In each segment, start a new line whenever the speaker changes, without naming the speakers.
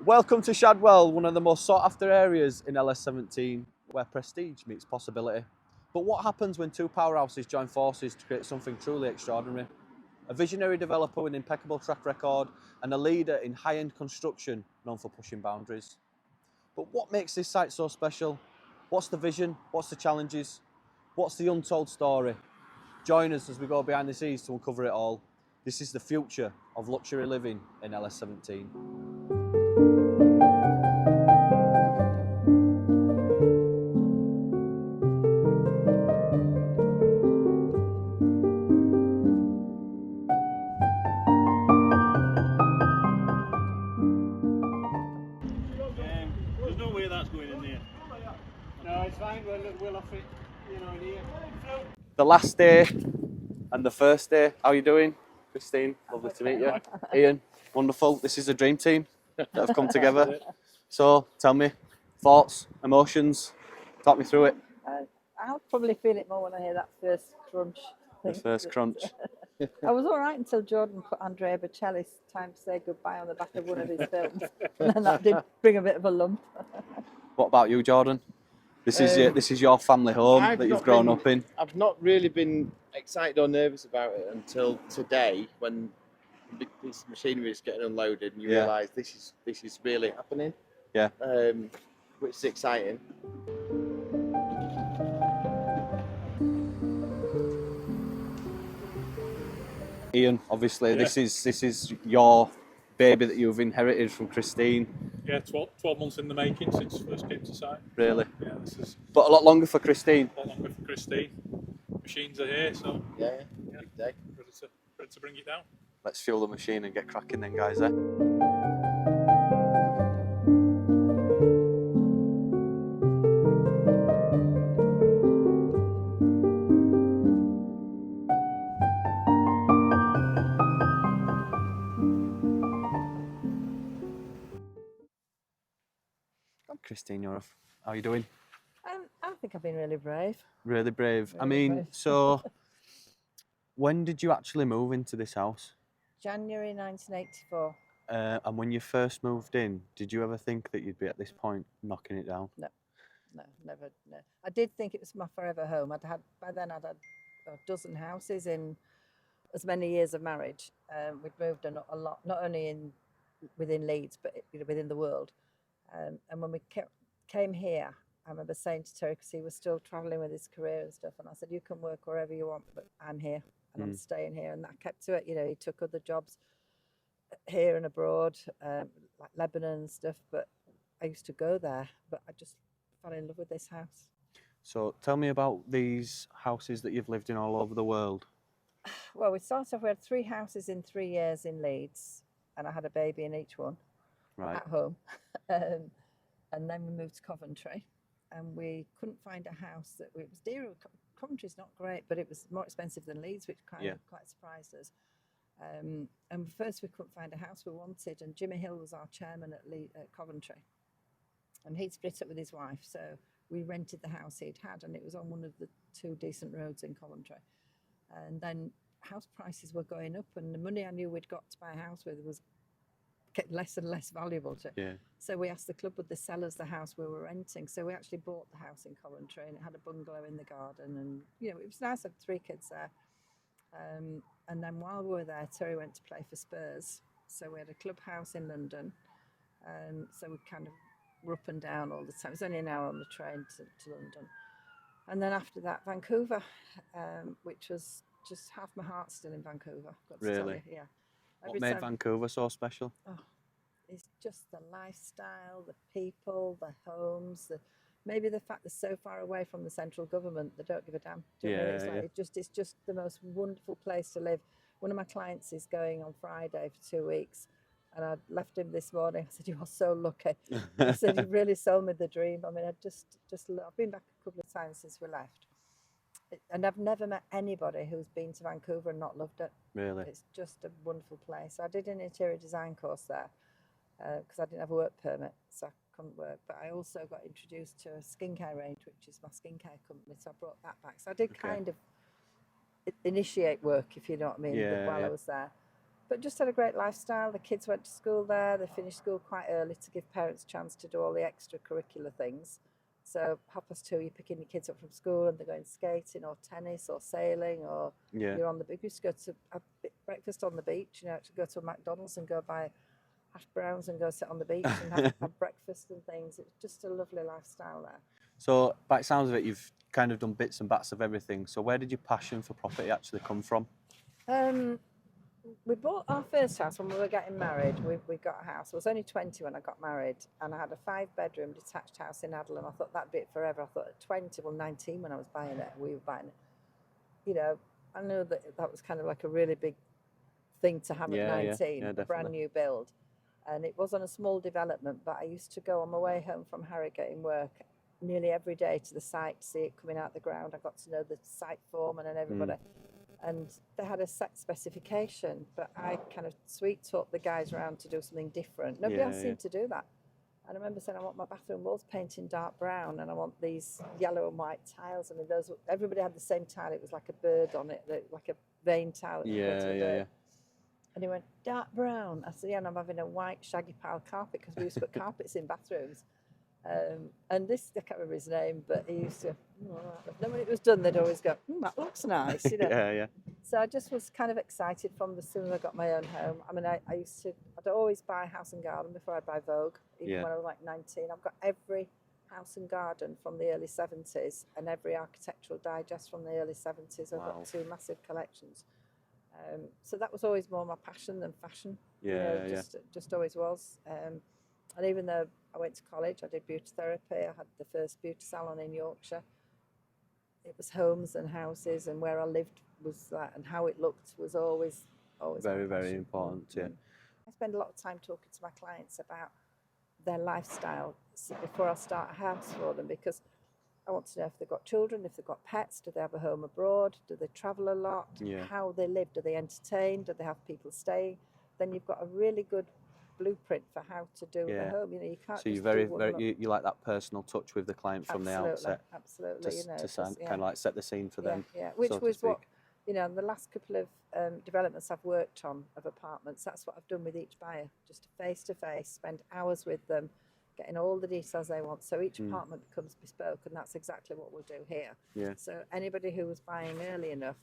Welcome to Shadwell, one of the most sought after areas in LS17, where prestige meets possibility. But what happens when two powerhouses join forces to create something truly extraordinary? A visionary developer with an impeccable track record and a leader in high-end construction known for pushing boundaries. But what makes this site so special? What's the vision? What's the challenges? What's the untold story? Join us as we go behind the scenes to uncover it all. This is the future of luxury living in LS17.
There's no way that's going in there.
No, it's fine. We'll off it, in here.
The last day and the first day. How are you doing, Christine? Lovely to meet you. Ian, wonderful. This is a dream team that have come together. So tell me, thoughts, emotions, talk me through it.
I'll probably feel it more when I hear that first crunch.
The first crunch.
I was all right until Jordan put Andrea Bocelli's Time to Say Goodbye on the back of one of his films. And then that did bring a bit of a lump.
What about you, Jordan? This is your family home that you've grown up in.
I've not really been excited or nervous about it until today, when a big piece of machinery is getting unloaded and you realise this is really happening.
Yeah.
Which is exciting.
Ian, obviously, this is your baby that you've inherited from Christine.
Yeah, 12 months in the making since first came to site.
Really?
Yeah, this is
But a lot longer for Christine.
a lot longer for Christine. Machines are here, so
Yeah, big day.
ready to bring it down.
Let's fuel the machine and get cracking then, guys. Eh? Christine Yorath, how are you doing?
I think I've been really brave.
Really brave. I
Really
mean,
brave.
so when did you actually move into this house?
January 1984.
And when you first moved in, did you ever think that you'd be at this point knocking it down?
No, never. No. I did think it was my forever home. By then I'd had a dozen houses in as many years of marriage. We'd moved a lot, not only within Leeds, but within the world. And when we came here, I remember saying to Terry, because he was still travelling with his career and stuff, and I said, you can work wherever you want, but I'm here and I'm staying here. And that kept to it. He took other jobs here and abroad, like Lebanon and stuff, but I used to go there, but I just fell in love with this house.
So tell me about these houses that you've lived in all over the world.
Well, we started off, we had 3 houses in 3 years in Leeds, and I had a baby in each one.
Right.
At home. And then we moved to Coventry, and we couldn't find a house it was dear. Coventry's not great, but it was more expensive than Leeds, which kind of quite surprised us. And first we couldn't find a house we wanted, and Jimmy Hill was our chairman at Coventry, and he'd split up with his wife, so we rented the house he'd had, and it was on one of the 2 decent roads in Coventry. And then house prices were going up, and the money I knew we'd got to buy a house with was getting less and less valuable to.
Yeah.
So we asked the club would they sell us the house we were renting. So we actually bought the house in Coventry, and it had a bungalow in the garden, and it was nice. I had 3 kids there. And then while we were there, Terry went to play for Spurs. So we had a clubhouse in London, so we kind of were up and down all the time. It was only an hour on the train to London. And then after that, Vancouver, which was just half my heart still in Vancouver. Got to tell
Really?
you. Yeah.
What made Vancouver so special?
Oh, it's just the lifestyle, the people, the homes, maybe the fact they're so far away from the central government, they don't give a damn. Do you know what I mean? It's just the most wonderful place to live. One of my clients is going on Friday for 2 weeks, and I left him this morning. I said, "You are so lucky." He said, "You really sold me the dream." I mean, I've been back a couple of times since we left. And I've never met anybody who's been to Vancouver and not loved it.
Really?
It's just a wonderful place. I did an interior design course there because I didn't have a work permit, so I couldn't work. But I also got introduced to a skincare range, which is my skincare company, so I brought that back. So I did kind of initiate work, if you know what I mean, while I was there. but just had a great lifestyle. The kids went to school there. They finished school quite early to give parents a chance to do all the extracurricular things. So 2:30, you're picking your kids up from school and they're going skating or tennis or sailing, or
Yeah.
you're on the beach. We used to go to have breakfast on the beach, to go to a McDonald's and go buy hash browns and go sit on the beach and have breakfast and things. It's just a lovely lifestyle there.
So, by the sounds of it, you've kind of done bits and bats of everything. So, where did your passion for property actually come from?
We bought our first house when we were getting married. We got a house. I was only 20 when I got married, and I had a 5-bedroom detached house in Adel, and I thought that'd be it forever. I thought at 20, well, 19 when I was buying it, we were buying it. I knew that was kind of like a really big thing to have at 19, a brand new build. And it was on a small development, but I used to go on my way home from Harrogate in work nearly every day to the site to see it coming out the ground. I got to know the site foreman and everybody. And they had a set specification, but I kind of sweet talked the guys around to do something different. Nobody else seemed to do that. And I remember saying, I want my bathroom walls painted dark brown, and I want these yellow and white tiles. I mean, everybody had the same tile. It was like a bird on it, like a vein tile.
Yeah.
And he went, dark brown. I said, yeah, and I'm having a white shaggy pile carpet, because we used to put carpets in bathrooms. And this, I can't remember his name, but he used to, then when it was done, they'd always go, that looks nice,
Yeah.
So I just was kind of excited from the soon as I got my own home. I mean, I'd always buy House and Garden before I'd buy Vogue, even when I was like 19. I've got every House and Garden from the early 70s and every Architectural Digest from the early 70s. I've got 2 massive collections. So that was always more my passion than fashion. Just always was. And even though I went to college, I did beauty therapy. I had the first beauty salon in Yorkshire. It was homes and houses, and where I lived was that, and how it looked was always
very, very important. Yeah.
I spend a lot of time talking to my clients about their lifestyle before I start a house for them, because I want to know if they've got children, if they've got pets, do they have a home abroad, do they travel a lot, how they live, do they entertain, do they have people staying? Then you've of really good blueprint for how to do the home. You can't.
So you like that personal touch with the client from the outset.
Absolutely.
To kind of like set the scene for them.
Yeah. Which was what the last couple of developments I've worked on of apartments. That's what I've done with each buyer, just face to face, spend hours with them, getting all the details they want. So each apartment becomes bespoke, and that's exactly what we'll do here. Yeah. So anybody who was buying early enough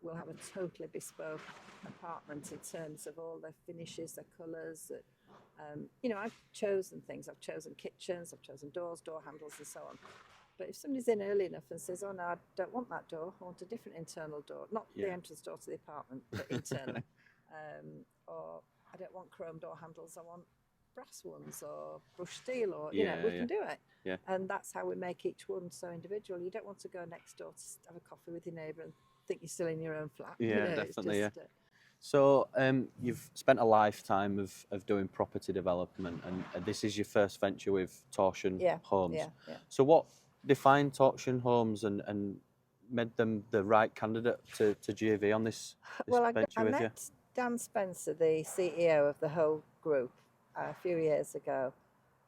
will have a totally bespoke apartment in terms of all their finishes, their colours. I've chosen things. I've chosen kitchens, I've chosen doors, door handles, and so on. But if somebody's in early enough and says, oh no, I don't want that door, I want a different internal door, not the entrance door to the apartment, but internal. Or I don't want chrome door handles, I want brass ones or brushed steel, or we can do it. Yeah. And that's how we make each one so individual. You don't want to go next door to have a coffee with your neighbour and think you're still in your own flat.
Yeah, definitely. So you've spent a lifetime of doing property development, and this is your first venture with Torsion Homes.
Yeah.
So what defined Torsion Homes and made them the right candidate to GAV on this venture
I
with you?
met Dan Spencer, the CEO of the whole group, a few years ago,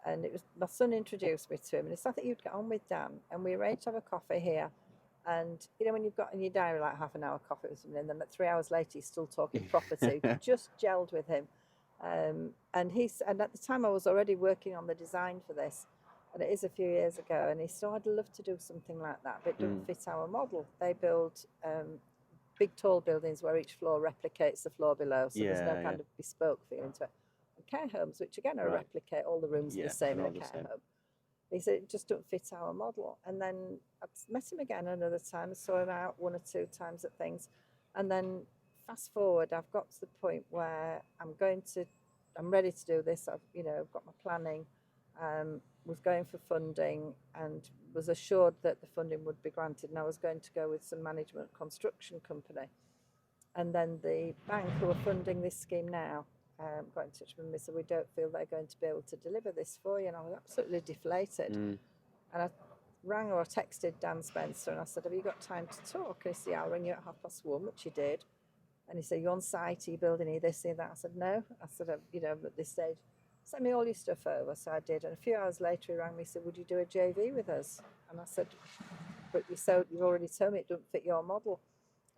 and it was my son introduced me to him, and he said, I think you'd get on with Dan, and we arranged to have a coffee here. And when you've got in your diary like half an hour coffee or something, and then 3 hours later he's still talking property, just gelled with him. And at the time I was already working on the design for this, and it is a few years ago. And he said, I'd love to do something like that, but it doesn't fit our model. They build big tall buildings where each floor replicates the floor below, so there's no kind of bespoke feeling to it. And care homes, which again are replicate, all the rooms are the same in a care home. He said, it just don't fit our model. And then I met him again another time, I saw him out 1 or 2 times at things. And then fast forward, I've got to the point where I'm ready to do this. I've got my planning, was going for funding, and was assured that the funding would be granted. And I was going to go with some management construction company. And then the bank who are funding this scheme now, got in touch with me, so we don't feel they're going to be able to deliver this for you. And I was absolutely deflated. And I rang or texted Dan Spencer and I said, have you got time to talk? And he said, yeah, I'll ring you at 1:30, which he did. And he said, you on site, are you building any this, any that? I said, no. I said, at this stage, send me all your stuff over. So I did. And a few hours later he rang me and said, would you do a JV with us? And I said, but you've already told me it doesn't fit your model.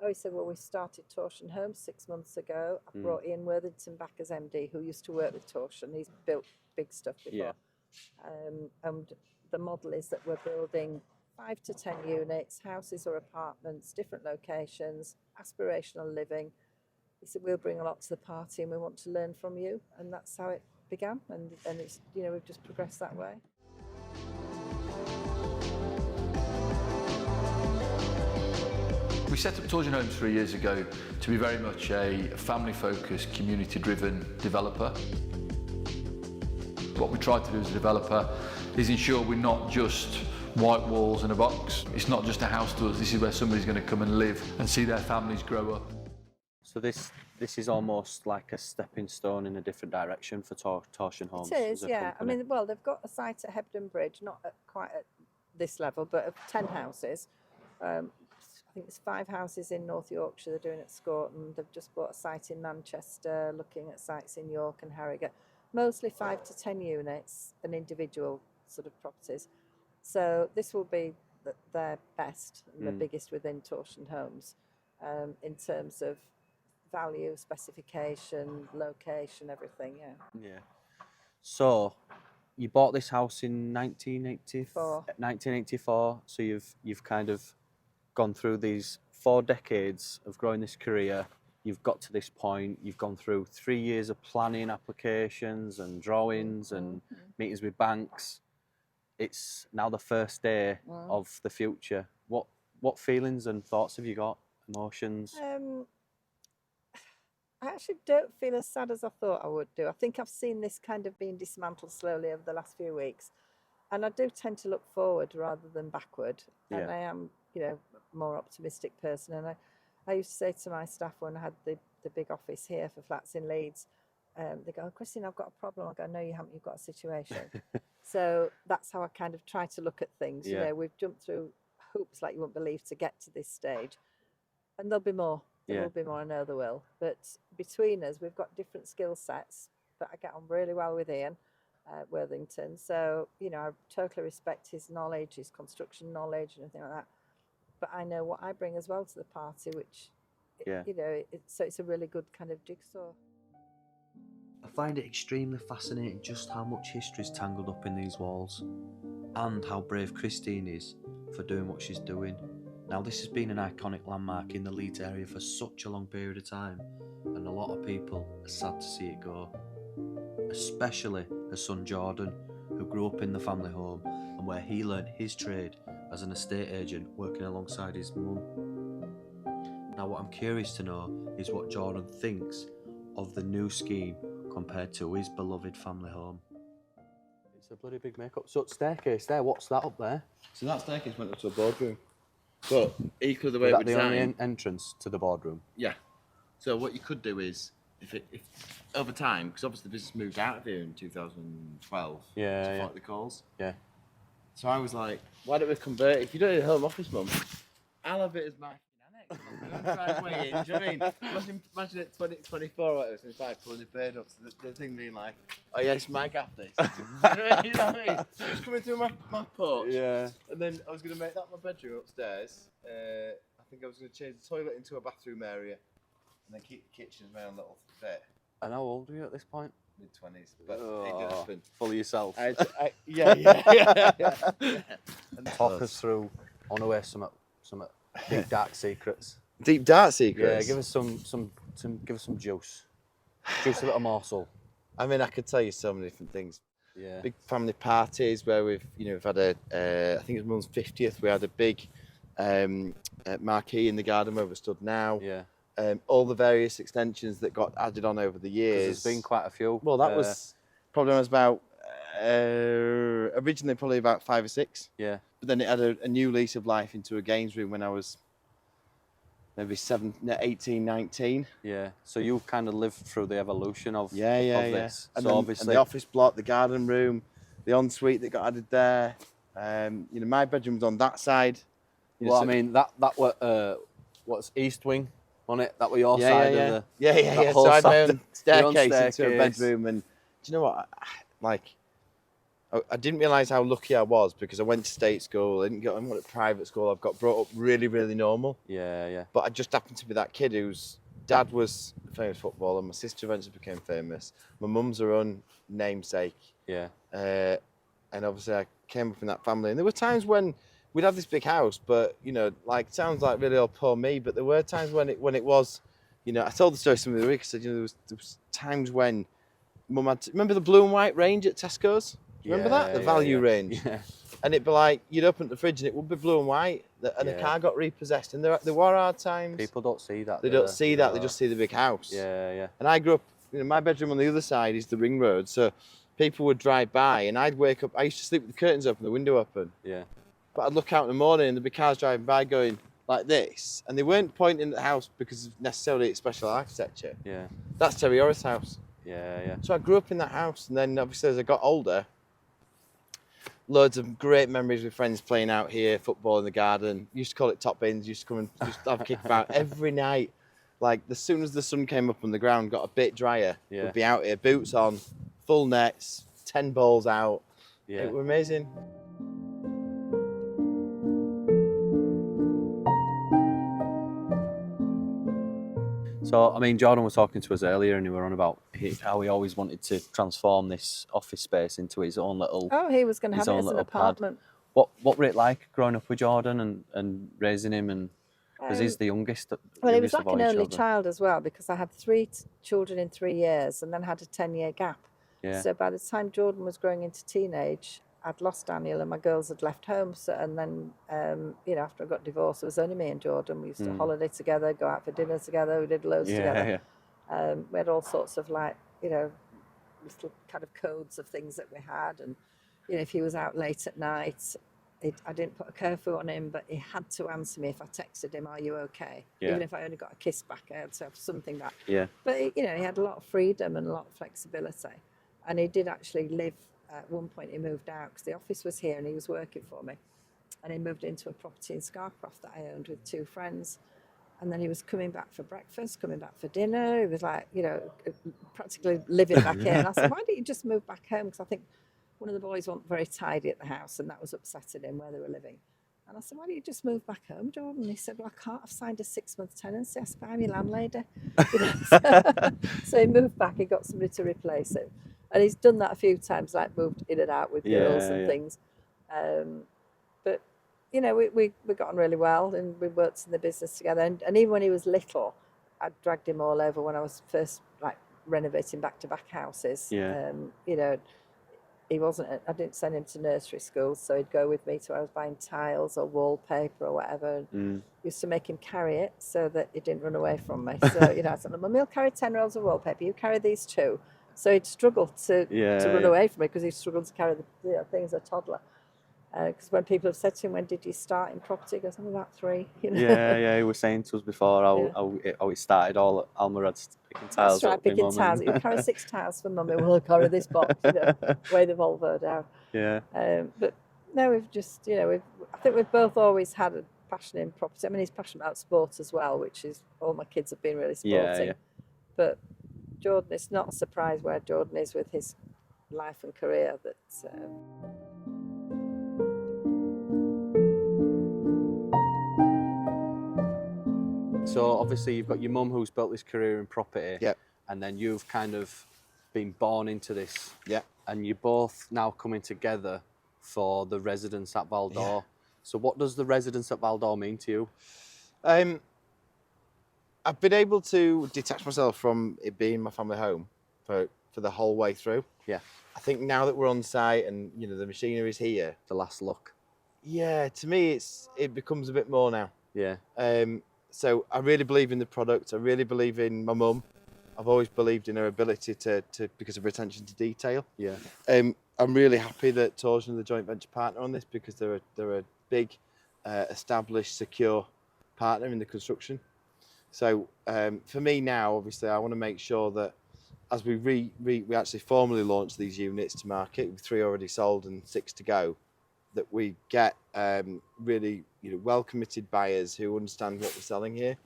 Oh, he said, well, we started Torsion Homes 6 months ago. I brought Ian Worthington back as MD, who used to work with Torsion. He's built big stuff before. And the model is that we're building 5 to 10 units, houses or apartments, different locations, aspirational living. He said, we'll bring a lot to the party and we want to learn from you. And that's how it began. And it's, you know, we've just progressed that way.
We set up Torsion Homes 3 years ago to be very much a family-focused, community-driven developer. What we try to do as a developer is ensure we're not just white walls and a box. It's not just a house to us, this is where somebody's going to come and live and see their families grow up.
So this is almost like a stepping stone in a different direction for Torsion Homes.
It is,
as a
yeah.
company.
I mean, well, they've got a site at Hebden Bridge, not quite at this level, but of 10 houses. I think there's 5 houses in North Yorkshire they're doing at Scorton. They've just bought a site in Manchester, looking at sites in York and Harrogate. Mostly 5 to 10 units and individual sort of properties. So this will be their best and the biggest within Torsion Homes in terms of value, specification, location, everything, yeah.
Yeah. So you bought this house in 1984. 1984. So you've kind of gone through these 4 decades of growing this career. You've got to this point. You've gone through 3 years of planning applications and drawings and meetings with banks. It's now the first day of the future. What feelings and thoughts have you got? Emotions?
I actually don't feel as sad as I thought I would do. I think I've seen this kind of being dismantled slowly over the last few weeks. And I do tend to look forward rather than backward.
Yeah.
And I am, you know, a more optimistic person. And I used to say to my staff when I had the big office here for flats in Leeds, they go, oh, Christine, I've got a problem. I go, no, you haven't, you've got a situation. So that's how I kind of try to look at things.
Yeah.
You know, we've jumped through hoops like you wouldn't believe to get to this stage. And there'll be more. There will be more, I know there will. But between us, we've got different skill sets, but I get on really well with Ian Worthington. So, you know, I totally respect his knowledge, his construction knowledge and everything like that. But I know what I bring as well to the party, which, you know, so it's a really good kind of jigsaw.
I find it extremely fascinating just how much history is tangled up in these walls and how brave Christine is for doing what she's doing. Now, this has been an iconic landmark in the Leeds area for such a long period of time, and a lot of people are sad to see it go, especially her son Jordan, who grew up in the family home and where he learnt his trade as an estate agent working alongside his mum. Now, what I'm curious to know is what Jordan thinks of the new scheme compared to his beloved family home. It's a bloody big makeup. So staircase there, what's that up there?
So that staircase went up to a boardroom. But equally the way
Is
we
that the only
designed,
entrance to the boardroom?
yeah. So what you could do is, if over time, because obviously the business moved out of here in 2012 to fight the calls.
Yeah.
So I was like, why don't we convert it? If you don't need a home office, mum, I'll have it as my driveway in. Do you know what I mean? Imagine it 2024 or whatever, since I pulling the bird up. So the thing being like, oh yeah, it's my gaff this. You know what I mean? Just coming through my porch.
Yeah.
And then I was going to make that my bedroom upstairs. I think I was going to change the toilet into a bathroom area. And then keep the kitchen as my own little bit.
And how old are you at this point?
Mid-20s. But it didn't happen.
Full of yourself.
Yeah.
And talk us through, I want to hear some deep dark secrets.
Deep dark secrets?
Yeah, give us some juice. Juice a little morsel.
I mean, I could tell you so many different things.
Yeah.
Big family parties where we've had I think it was mum's 50th. We had a big marquee in the garden where we're stood now.
Yeah.
All the various extensions that got added on over the years.
There's been quite a few.
Well, that was probably when I was about originally probably about 5 or 6.
Yeah.
But then it had a new lease of life into a games room when I was maybe 18, 19.
Yeah. So you've kind of lived through the evolution of
Yeah.
this.
And
so
then,
obviously
and the office block, the garden room, the ensuite that got added there. You know, my bedroom was on that side. You know,
well,
so-
I mean that were what's east wing on it? That were your side of the
Yeah.
whole
So I had my
side,
own staircase into a
staircase.
bedroom, and do you know what? Like, I didn't realise how lucky I was because I went to state school. I went to private school. I've got brought up really, really normal.
Yeah, yeah.
But I just happened to be that kid whose dad was a famous footballer. My sister eventually became famous. My mum's her own namesake.
Yeah.
And obviously I came up in that family. And there were times when we'd have this big house, but, you know, like, sounds like really old poor me, but there were times when it was, you know, I told the story some of the week. I said, you know, there was times when Mum had remember the blue and white range at Tesco's? Remember that? The value range.
Yeah.
And it'd be like, you'd open the fridge and it would be blue and white, and the car got repossessed. And there were hard times.
People don't see that.
They don't see that, they just see the big house.
Yeah, yeah.
And I grew up, you know, my bedroom on the other side is the ring road, so people would drive by and I'd wake up, I used to sleep with the curtains open, the window open.
Yeah.
But I'd look out in the morning and there'd be cars driving by going like this, and they weren't pointing at the house because of necessarily its special architecture.
Yeah.
That's Terry Yorath's house.
Yeah, yeah.
So I grew up in that house, and then obviously as I got older, loads of great memories with friends playing out here, football in the garden. Used to call it top bins, used to come and just have a kick about every night. Like, as soon as the sun came up on the ground, got a bit drier, we'd be out here, boots on, full nets, 10 balls out.
Yeah.
It was amazing.
So, I mean, Jordan was talking to us earlier and we were on about how he always wanted to transform this office space into his own little...
Oh, he was going to have
his
it
own
as an
little pad.
apartment.
What were it like growing up with Jordan and raising him? And because he's the youngest.
Well, he was
youngest of
like
all
an
his
only
children.
child as well, because I had three children in 3 years and then had a 10-year gap.
Yeah.
So by the time Jordan was growing into teenage, I'd lost Daniel and my girls had left home. So, and then, you know, after I got divorced, it was only me and Jordan. We used to holiday together, go out for dinner together. We did loads together.
Yeah.
We had all sorts of, like, you know, little kind of codes of things that we had. And, you know, if he was out late at night, I didn't put a curfew on him, but he had to answer me if I texted him, "Are you okay?"
Yeah.
Even if I only got a kiss back, I had to have something back.
Yeah.
But, you know, he had a lot of freedom and a lot of flexibility. And he did actually live, at one point he moved out because the office was here and he was working for me. And he moved into a property in Scarcroft that I owned with 2 friends. And then he was coming back for breakfast, coming back for dinner. He was like, you know, practically living back here. And I said, why don't you just move back home? Because I think one of the boys wasn't very tidy at the house and that was upsetting him where they were living. And I said, why don't you just move back home, Jordan? And he said, well, I can't. I've signed a 6-month tenancy. I said, I'm your landlady. You know, so he moved back. He got somebody to replace him. And he's done that a few times, like moved in and out with girls and things. But, you know, we got on really well and we worked in the business together. And even when he was little, I dragged him all over when I was first, like, renovating back-to-back houses.
Yeah.
You know, I didn't send him to nursery school, so he'd go with me to where I was buying tiles or wallpaper or whatever. Used to make him carry it so that he didn't run away from me. So, you know, I said, Mum, he'll carry 10 rolls of wallpaper, you carry these 2. So he'd struggle to run away from me because he struggled to carry the thing as a toddler. Because when people have said to him, when did you start in property? He goes, I'm about 3. You know?
Yeah, he was saying to us before how it started all at Almarad's picking tiles.
That's right,
up with
picking
Mum
tiles. You carry 6 tiles for Mummy, we'll carry this box, you know, weigh the Volvo down.
Yeah.
But no, we've just, you know, I think we've both always had a passion in property. I mean, he's passionate about sport as well, which is, all my kids have been really sporting.
Yeah.
But Jordan, it's not a surprise where Jordan is with his life and career. That.
So obviously you've got your mum who's built this career in property.
Yep.
And then you've kind of been born into this.
Yeah.
And you're both now coming together for the residence at VAL D'OR. Yeah. So what does the residence at VAL D'OR mean to you?
I've been able to detach myself from it being my family home for the whole way through.
Yeah.
I think now that we're on site and, you know, the machinery's here.
The last look.
Yeah, to me it becomes a bit more now.
Yeah.
So I really believe in the product. I really believe in my mum. I've always believed in her ability to because of her attention to detail.
Yeah.
I'm really happy that Torsion are the joint venture partner on this because they're a big, established, secure partner in the construction. So for me now, obviously, I want to make sure that as we actually formally launch these units to market, with 3 already sold and 6 to go, that we get really, you know, well committed buyers who understand what we're selling here.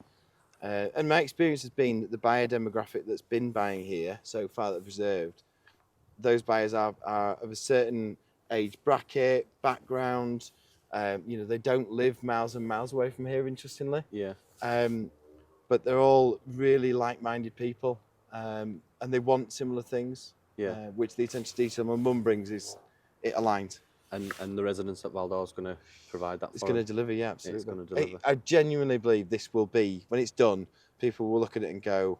And my experience has been that the buyer demographic that's been buying here so far that I've reserved, those buyers are of a certain age bracket, background. You know, they don't live miles and miles away from here, interestingly.
Yeah.
But they're all really like-minded people, and they want similar things.
Yeah.
Which the attention to detail my mum brings is it aligned.
And the residents at VAL D'OR is going to provide that.
It's going to deliver, yeah, absolutely.
It's going to deliver.
I genuinely believe this will be, when it's done, people will look at it and go,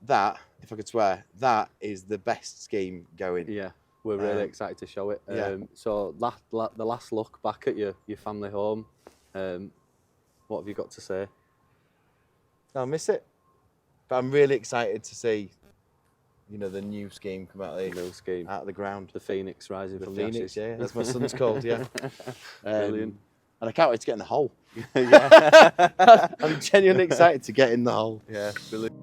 that, if I could swear, that is the best scheme going.
Yeah, we're really excited to show it.
Yeah.
So the last look back at your family home, what have you got to say?
I'll miss it. But I'm really excited to see, you know, the new scheme come out of
New scheme.
out of the ground.
The Phoenix rising
The
from
Phoenix,
the ashes.
yeah, that's my son's called, yeah.
Brilliant.
And I can't wait to get in the hole.
Yeah.
I'm genuinely excited to get in the hole.
Yeah, brilliant.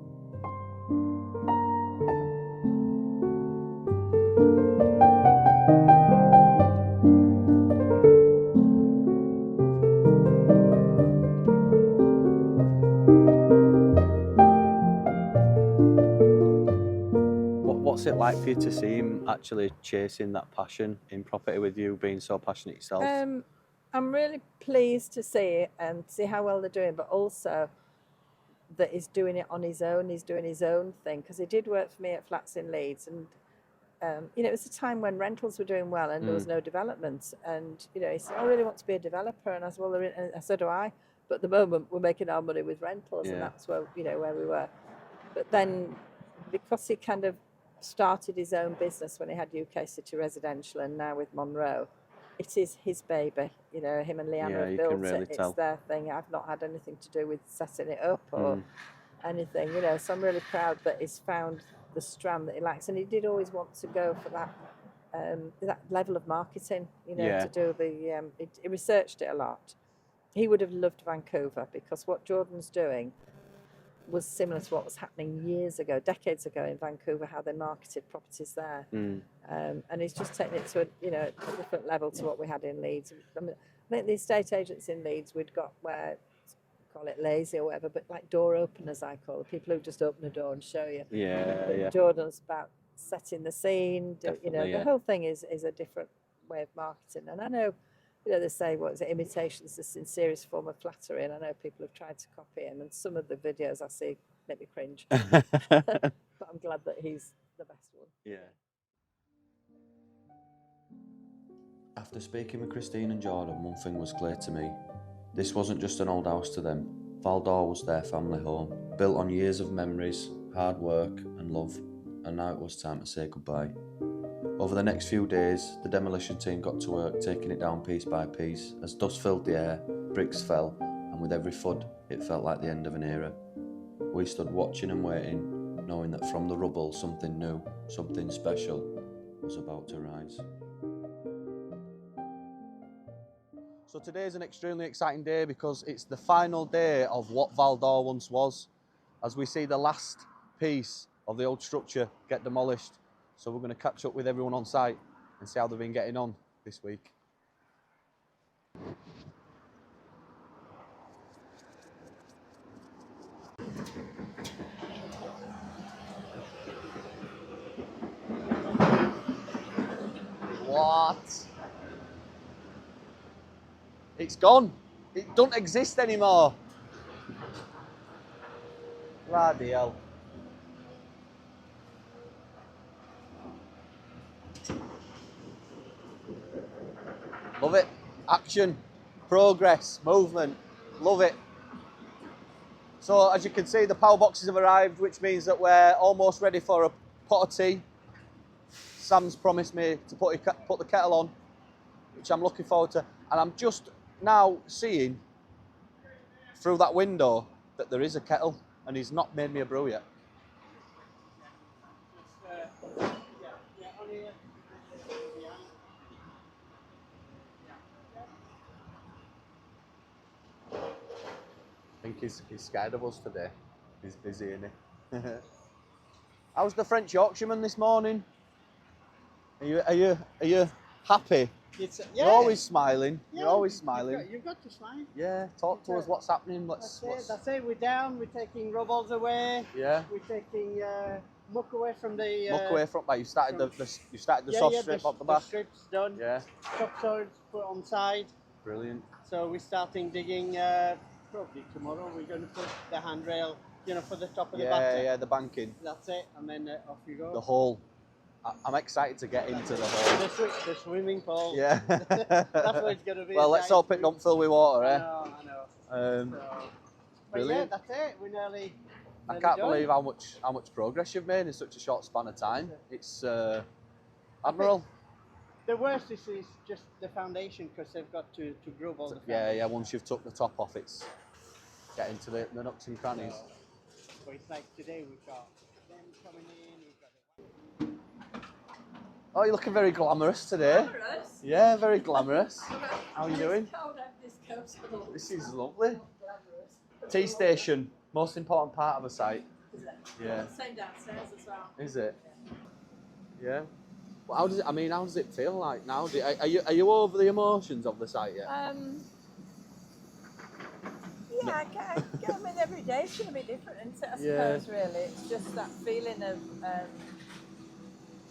What's it like for you to see him actually chasing that passion in property with you, being so passionate yourself?
I'm really pleased to see it and see how well they're doing, but also that he's doing it on his own. He's doing his own thing, because he did work for me at Flats in Leeds, and you know, it was a time when rentals were doing well and there was no development. And you know, he said, "I really want to be a developer," and I said, "Well, and so do I." But at the moment, we're making our money with rentals, and that's where where we were. But then, because he kind of started his own business when he had UK City Residential, and now with Monroe, it is his baby. You know, him and Leanna have built
really
it.
tell.
It's their thing. I've not had anything to do with setting it up or anything. You know, so I'm really proud that he's found the strand that he likes, and he did always want to go for that level of marketing. You know, to do the. He researched it a lot. He would have loved Vancouver, because what Jordan's doing was similar to what was happening years ago, decades ago in Vancouver, how they marketed properties there. And he's just taken it to a different level to what we had in Leeds. I mean, I think the estate agents in Leeds, we'd got where, call it lazy or whatever, but like door openers, I call it, people who just open a door and show you. But Jordan's about setting the scene. The whole thing is a different way of marketing. And I know, they say, what is it, imitation is the sincerest form of flattery, and I know people have tried to copy him, and some of the videos I see make me cringe. But I'm glad that he's the best one.
Yeah. After speaking with Christine and Jordan, one thing was clear to me. This wasn't just an old house to them. VAL D'OR was their family home, built on years of memories, hard work and love, and now it was time to say goodbye. Over the next few days, the demolition team got to work taking it down piece by piece. As dust filled the air, bricks fell, and with every thud, it felt like the end of an era. We stood watching and waiting, knowing that from the rubble something new, something special, was about to rise. So today is an extremely exciting day, because it's the final day of what VAL D'OR once was, as we see the last piece of the old structure get demolished. So we're going to catch up with everyone on site and see how they've been getting on this week. What? It's gone. It doesn't exist anymore. Bloody hell. Love it. Action, progress, movement. Love it. So as you can see, the power boxes have arrived, which means that we're almost ready for a pot of tea. Sam's promised me to put the kettle on, which I'm looking forward to. And I'm just now seeing through that window that there is a kettle, and he's not made me a brew yet. I think he's scared of us today. He's busy, isn't he? How's the French Yorkshireman this morning? Are you happy? You're always smiling. You're always smiling.
You've got to smile.
Yeah, talk to us. What's happening?
That's it. We're down. We're taking rubbles away.
Yeah.
We're taking muck away from the.
Muck away from, like you started
from-
you started the
yeah,
soft
yeah,
strip
the,
off the
the
back.
strip's done.
Yeah,
Topsoil's put on side.
brilliant.
So we're starting digging. Probably tomorrow. We're going to put the handrail, you know, for the top of the batter.
Yeah, the banking,
That's it, and then off you go.
the hole. I'm excited to get into the hole.
The swimming pool.
Yeah.
That's what it's going to be.
Well, let's hope it don't fill with water,
I
eh?
know, I know.
Um,
So, but
brilliant.
yeah, that's it. We're nearly.
I
nearly
can't
done.
believe how much progress you've made in such a short span of time. It's admirable.
The worst is just the foundation because they've got to groove all the
Yeah,
foundation.
once you've took the top off, it's getting to the nooks and crannies.
But it's like today we've got them coming in, we've got
Oh, you're looking very glamorous today.
Glamorous.
Yeah, very glamorous. How are you doing?
Cold out this coast.
This is lovely.
Glamorous.
Tea station, most important part of a site.
Is it?
Yeah.
Same downstairs as well.
Is it? Yeah. Well, how does it feel like now? Are you over the emotions of the site yet?
Yeah, I get them in every day. It's going to be different, isn't it? I
Yeah.
suppose, really. It's just that feeling of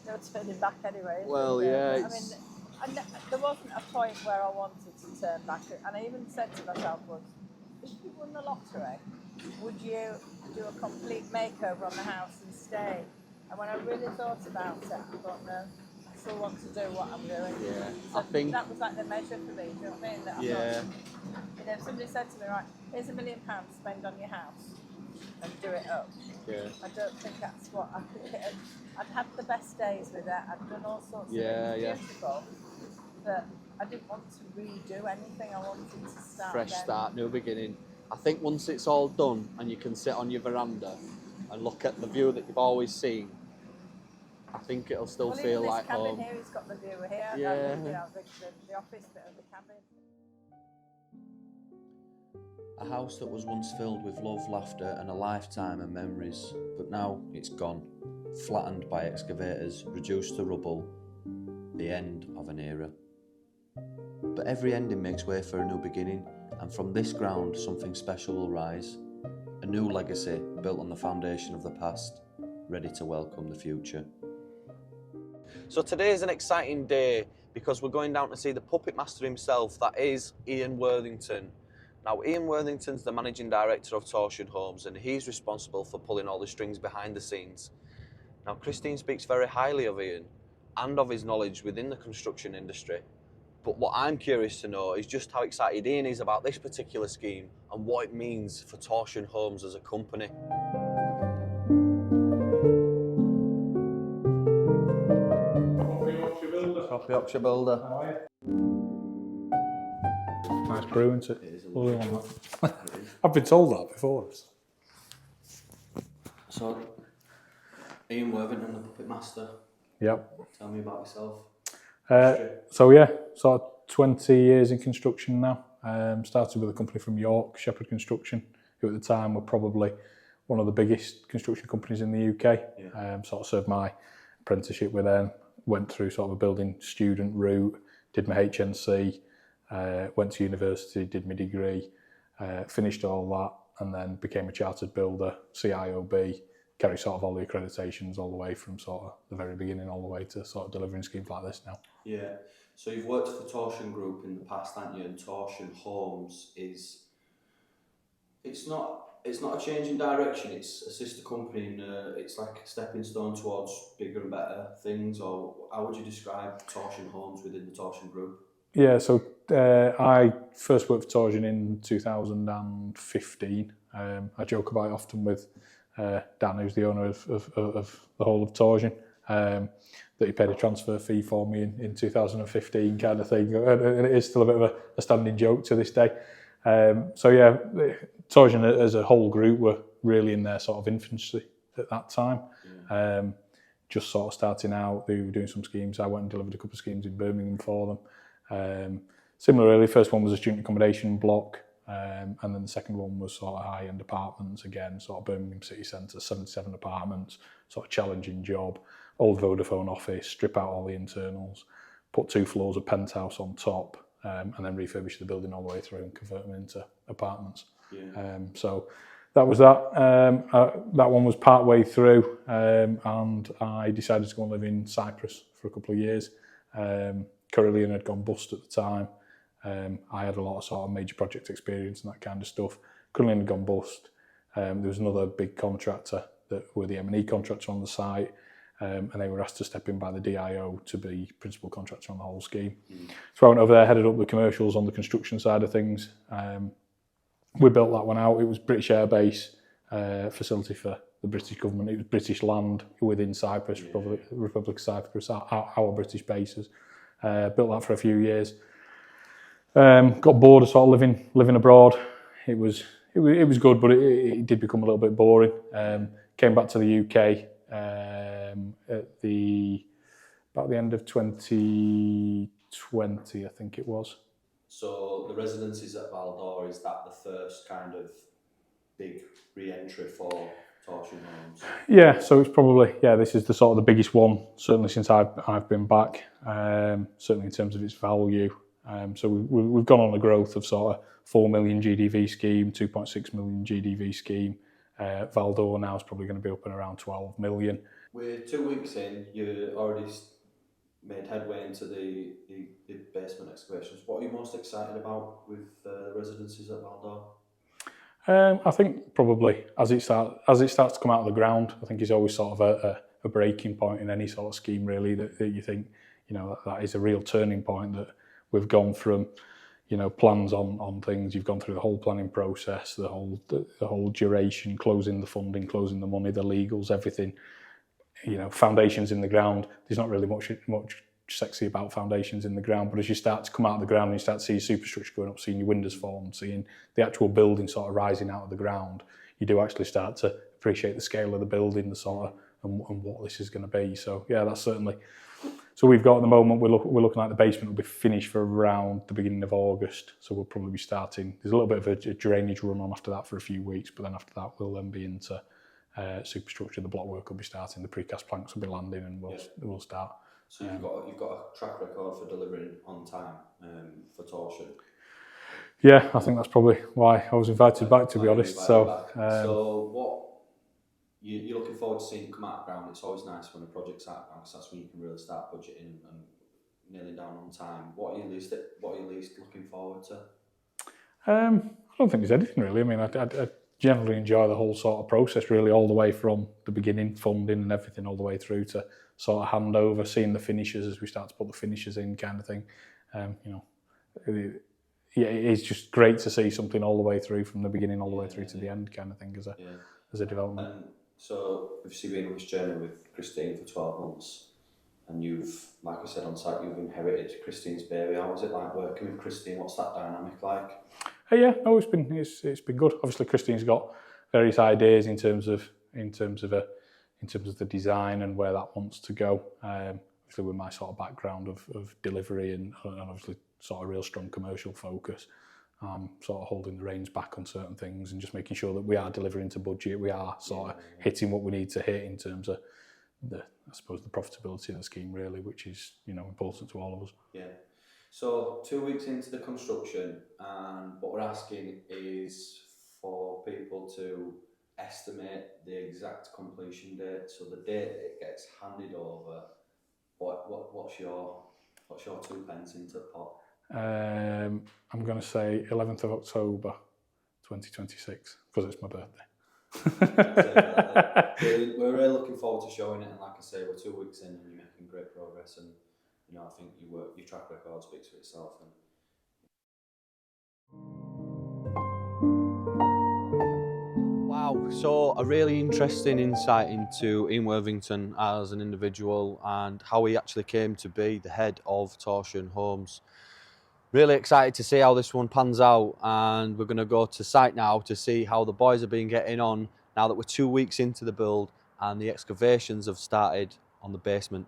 no turning back anyway. Isn't
Well,
it?
yeah,
I
it's-
mean, there wasn't a point where I wanted to turn back. And I even said to myself once, if you won the lottery, would you do a complete makeover on the house and stay? And when I really thought about it, I thought, no, I still want to do what I'm doing.
Yeah,
So
I think.
that was like the measure for me, do you know what I mean? That I
Yeah.
thought, you know, if somebody said to me, right, here's £1 million spend on your house and do it up,
Yeah.
I don't think that's what I think I'd had the best days with it. I'd done all sorts of
Yeah,
things
yeah.
beautiful, but I didn't want to redo anything. I wanted to start
Fresh
again.
start, new beginning. I think once it's all done and you can sit on your veranda and look at the view that you've always seen, I think it'll still
Well,
feel
even
like
this cabin
home.
here, it's got the view here.
Yeah.
You know, the office bit of the cabin.
A house that was once filled with love, laughter and a lifetime of memories, but now it's gone, flattened by excavators, reduced to rubble, the end of an era. But every ending makes way for a new beginning, and from this ground something special will rise, a new legacy built on the foundation of the past, ready to welcome the future. So today is an exciting day because we're going down to see the puppet master himself, that is Ian Worthington. Now, Ian Worthington's the managing director of Torsion Homes and he's responsible for pulling all the strings behind the scenes. Now, Christine speaks very highly of Ian and of his knowledge within the construction industry. But what I'm curious to know is just how excited Ian is about this particular scheme and what it means for Torsion Homes as a company. Copy Yorkshire builder.
Nice brew, isn't it?
It is a
Lovely one, that. I've been told that before.
So, Ian Worthington, the puppet master.
Yep.
Tell me about yourself.
So yeah, sort of 20 years in construction now. Started with a company from York, Shepherd Construction, who at the time were probably one of the biggest construction companies in the UK.
Yeah.
Sort of served my apprenticeship with them, went through sort of a building student route, did my HNC, went to university, did my degree, finished all that, and then became a chartered builder, CIOB, carry sort of all the accreditations all the way from sort of the very beginning all the way to sort of delivering schemes like this now.
Yeah. So you've worked for Torsion Group in the past, haven't you? And Torsion Homes is it's not a change in direction. It's a sister company, and it's like a stepping stone towards bigger and better things. Or how would you describe Torsion Homes within the Torsion Group?
Yeah, so I first worked for Torsion in 2015. I joke about it often with Dan, who's the owner of the whole of Torsion, that he paid a transfer fee for me in 2015 kind of thing. And it is still a bit of a standing joke to this day. So yeah, Torsion as a whole group were really in their sort of infancy at that time.
Yeah.
Just sort of starting out, they were doing some schemes. I went and delivered a couple of schemes in Birmingham for them. Similarly, first one was a student accommodation block, and then the second one was sort of high-end apartments, again, sort of Birmingham city centre, 77 apartments, sort of challenging job, old Vodafone office, strip out all the internals, put 2 floors of penthouse on top, and then refurbish the building all the way through and convert them into apartments.
Yeah.
So that was that. That one was part way through, and I decided to go and live in Cyprus for a couple of years. Carillion had gone bust at the time. I had a lot of sort of major project experience and that kind of stuff. Carillion had gone bust. There was another big contractor that were the M&E contractor on the site, and they were asked to step in by the DIO to be principal contractor on the whole scheme. So I went over there, headed up the commercials on the construction side of things. We built that one out. It was British Air Base facility for the British government. It was British land within Cyprus, Republic of Cyprus, our British bases. Built that for a few years. Got bored of sort of living abroad. It was good, but it did become a little bit boring. Came back to the UK at about the end of 2020, I think it was.
So the residences at VAL D'OR, is that the first kind of big re-entry for Torsion Homes?
Yeah, so it's probably, this is the sort of the biggest one, certainly since I've been back, certainly in terms of its value. So we've gone on a growth of sort of 4 million GDV scheme, 2.6 million GDV scheme. VAL D'OR now is probably going to be up and around 12 million.
We're 2 weeks in, you already made headway into the basement excavations. What are you most excited about with the residences at VAL D'OR?
I think probably as it starts to come out of the ground, I think it's always sort of a breaking point in any sort of scheme really that you think, that is a real turning point, that we've gone from, plans on things. You've gone through the whole planning process, the whole duration, closing the funding, closing the money, the legals, everything. Foundations in the ground. There's not really much sexy about foundations in the ground, but as you start to come out of the ground and you start to see your superstructure going up, seeing your windows form, seeing the actual building sort of rising out of the ground, you do actually start to appreciate the scale of the building, the sort of and what this is going to be. So yeah, that's certainly. So we've got at the moment, we're looking like the basement will be finished for around the beginning of August. So we'll probably be starting. There's a little bit of a drainage run on after that for a few weeks, but then after that we'll then be into superstructure. The block work will be starting. The precast planks will be landing, and we'll start.
So you've got a track record for delivering on time for Torsion.
Yeah, I think that's probably why I was invited back, to be honest. So
what you're looking forward to seeing come out of ground? It's always nice when a project's out of ground, because that's when you can really start budgeting and nailing down on time. What are you least looking forward to?
I don't think there's anything really. I mean, I generally enjoy the whole sort of process, really, all the way from the beginning, funding and everything, all the way through to sort of handover, seeing the finishes as we start to put the finishes in, kind of thing. It is just great to see something all the way through, from the beginning all the way through to the end, kind of thing, as a development.
And so obviously been on this journey with Christine for 12 months, and you've, like I said on site, you've inherited Christine's baby. How was it like working with Christine? What's that dynamic like?
Yeah, no, it's been good. Obviously, Christine's got various ideas in terms of the design and where that wants to go. Obviously, with my sort of background of delivery and obviously sort of real strong commercial focus, sort of holding the reins back on certain things and just making sure that we are delivering to budget. We are sort of hitting what we need to hit in terms of the profitability of the scheme, really, which is important to all of us. Yeah.
So 2 weeks into the construction, and what we're asking is for people to estimate the exact completion date. So the date it gets handed over. What's your 2 pence into the pot?
I'm going to say 11th of October 2026, because it's my birthday.
We're really looking forward to showing it, and like I say, we're 2 weeks in and you're making great progress, and I think your track record speaks for itself. Wow, so a really interesting insight into Ian Worthington as an individual and how he actually came to be the head of Torsion Homes. Really excited to see how this one pans out, and we're going to go to site now to see how the boys have been getting on now that we're 2 weeks into the build and the excavations have started on the basement.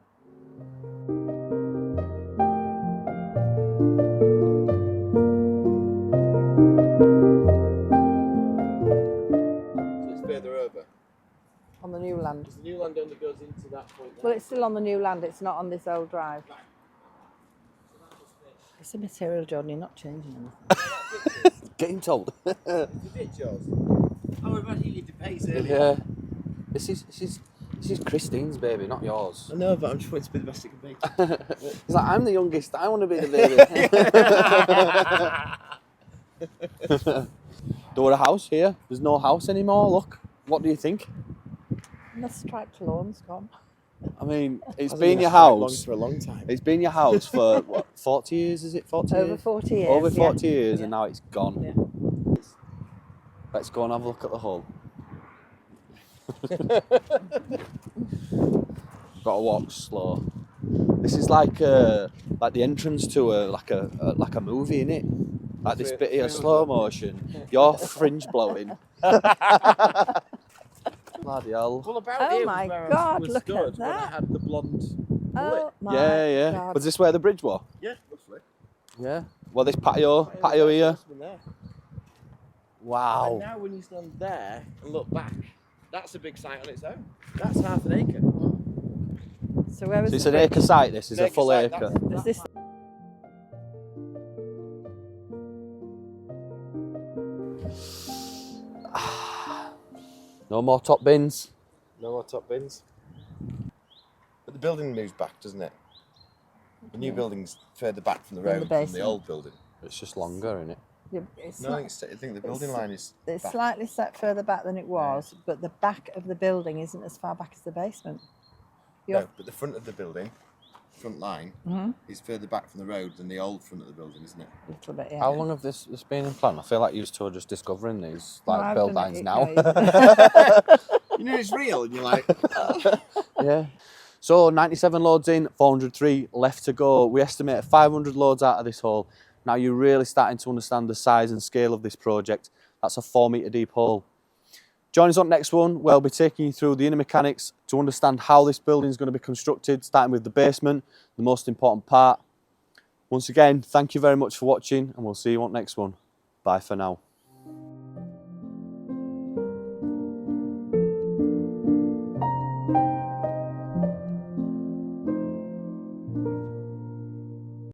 On the new land.
The new land only goes into that point.
Well, it's still on the new land, it's not on this old drive. It's a material, John, you're not changing anything.
Getting told.
Is it yours? I would imagine you debates earlier.
Yeah. This is Christine's baby, not yours.
I know, but I'm just wanting to be the best it can be.
He's like, I'm the youngest, I want to be the baby. Door a house here. There's no house anymore, look. What do you think?
And the striped lawn's gone.
I mean, it's
Hasn't
been your
striped
house.
for a long time.
It's been your house for, what, 40 years, is it? 40
Over
years?
40 years.
Over 40
yeah.
years,
Yeah.
and now it's gone.
Yeah.
Let's go and have a look at the hull. Got to walk slow. This is like the entrance to like a movie, innit? Like this bit here, slow motion. Your fringe blowing. Bloody hell.
Well, about
Oh
here
my
was where
God,
I was
look at
stood when I
that.
had the blonde
Oh
mullet.
my
Yeah.
God.
Was this where the bridge was?
Yeah, roughly.
Yeah. Well, this patio here. Wow.
And now when you stand there and look back, that's a big site on its own. That's half an acre.
So where was
So it's
the
an acre
bridge?
site, this is a full
site,
acre.
Is this
No more top bins.
No more top bins. But the building moves back, doesn't it? The new building's further back from the
In the
road than the
basement.
old building.
It's just longer, isn't it?
Yeah, it's
No, I think the building line is
it's
back.
slightly set further back than it was, but the back of the building isn't as far back as the basement.
No, but the front of the building, front line,
Mm-hmm.
is further back from the road than the old front of the building, isn't it?
A little bit, yeah.
How long have this been in plan? I feel like you two are just discovering these
No,
like
I've
build
done
lines
it,
now.
You know it's real, and you're like,
Yeah. So 97 loads in, 403 left to go. We estimate 500 loads out of this hole. Now you're really starting to understand the size and scale of this project. That's a 4 metre deep hole. Join us on the next one where I'll be taking you through the inner mechanics to understand how this building is going to be constructed, starting with the basement, the most important part. Once again, thank you very much for watching, and we'll see you on the next one. Bye for now.